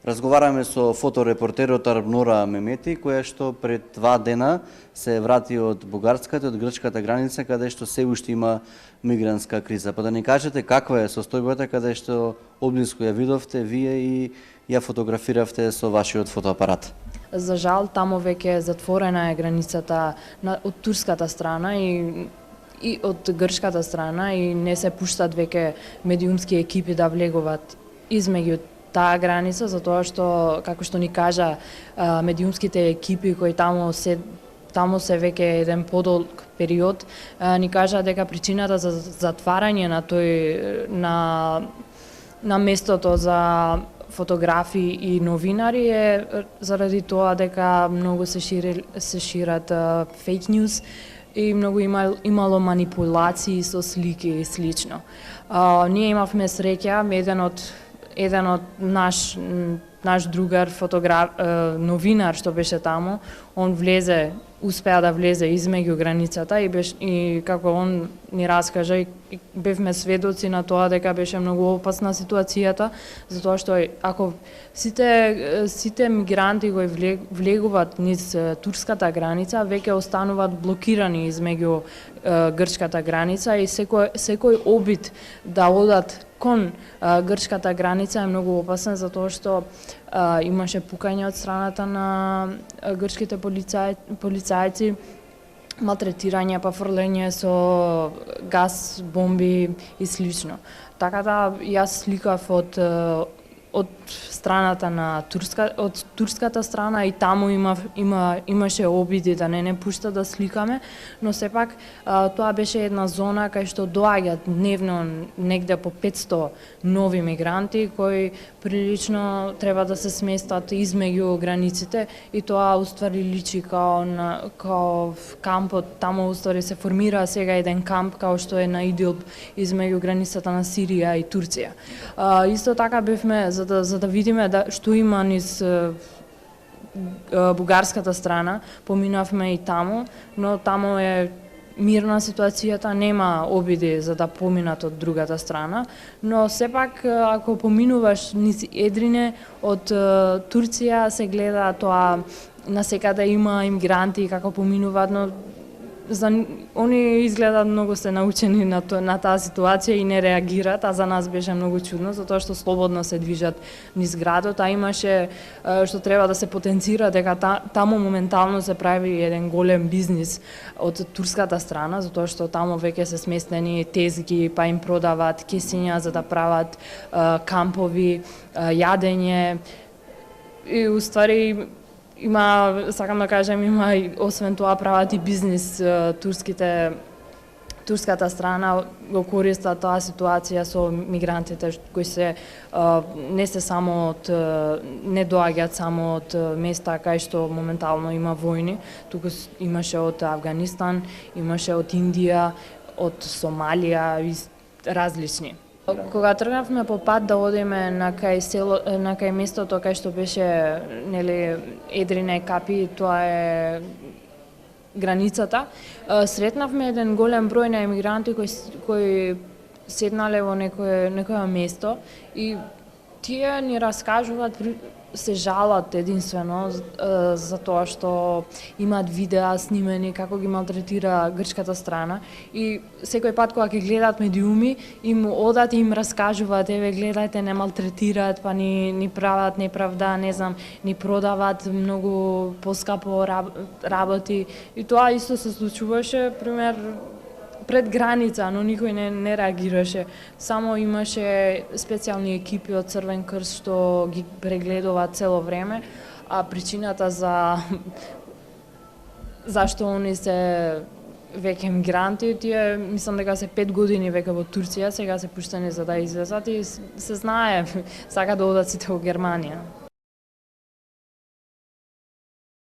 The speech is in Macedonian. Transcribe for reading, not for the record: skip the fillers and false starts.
Разговараме со фоторепортерот Арбнора Мемети, која што пред 2 дена се врати од бугарската и од грчката граница, каде што се уште има мигрантска криза. Па да ни кажете каква е состојбата каде што одблиску ја видовте вие и ја фотографиравте со вашиот фотоапарат? За жал, таму веќе затворена е границата од турската страна и од грчката страна и не се пуштат веќе медиумски екипи да влегуваат измеѓу таа граница, затоа што, како што ни кажа, медиумските екипи кои таму се веќе еден подолг период, ни кажа дека причината за затварање на местото за фотографи и новинари е заради тоа дека многу се шират фейк ньюс и многу имало манипулации со слики и слично. Ние имавме среќа, еден од наш другар новинар што беше таму, он успеа да влезе измеѓу границата и како он ни раскажа и бевме сведоци на тоа дека беше многу опасна ситуацијата, затоа што ако сите мигранти кои влегуваат низ турската граница веќе остануваат блокирани измеѓу грчката граница и секој обид да одат кон грчката граница е многу опасен затоа што имаше пукање од страната на грчките полицајци, малтретирање, па фрлење со газ, бомби и слично. Така да јас сликав од страната на турската страна и таму имаше обиди да не пушта да сликаме, но сепак тоа беше една зона кај што доаѓаат дневно негде по 500 нови мигранти кои прилично треба да се сместат измеѓу границите и тоа уствари личи као кампот, таму уствари се формира сега еден камп као што е на Идилб измеѓу границата на Сирија и Турција. Исто така бевме за да видиме што има низ бугарската страна, поминавме и таму, но таму е мирна ситуацијата, нема обиди за да поминат од другата страна, но сепак ако поминуваш низ Едрине од Турција се гледа тоа насекаде има имигранти како поминуваат, но они изгледаат многу се научени на таа ситуација и не реагираат, а за нас беше многу чудно, затоа што слободно се движат низ градот, а имаше што треба да се потенцира дека таму моментално се прави еден голем бизнис од турската страна, затоа што таму веќе се сместени тезги, па им продаваат кесиња за да прават кампови, јадење и уствари сакам да кажем, освен тоа прават и бизнис турската страна го користат таа ситуација со мигрантите кои не доаѓаат само од места кај што моментално има војни, туку имаше од Авганистан, имаше од Индија, од Сомалија и различни. Кога тргнавме по пат да одиме на кај местото кај што беше Едрине Капи, тоа е границата, сретнавме еден голем број на емигранти кои седнале во некое место и тие ни раскажуваат, се жалат единствено за тоа што имаат видеа снимени како ги малтретира грчката страна и секој пат кога ќе гледаат медиуми им одат и им раскажуваат, еве гледајте, не малтретираат, па ни прават неправда, не знам, ни продаваат многу поскапо работи и тоа исто се случуваше, пример пред граница, но никој не реагираше. Само имаше специјални екипи од Црвен крст што ги прегледуваат цело време, а причината зашто они се веќе мигранти, тие мислам дека се 5 години веќе во Турција, сега се пуштени за да излезат и се знае, сака да одат сите во Германија.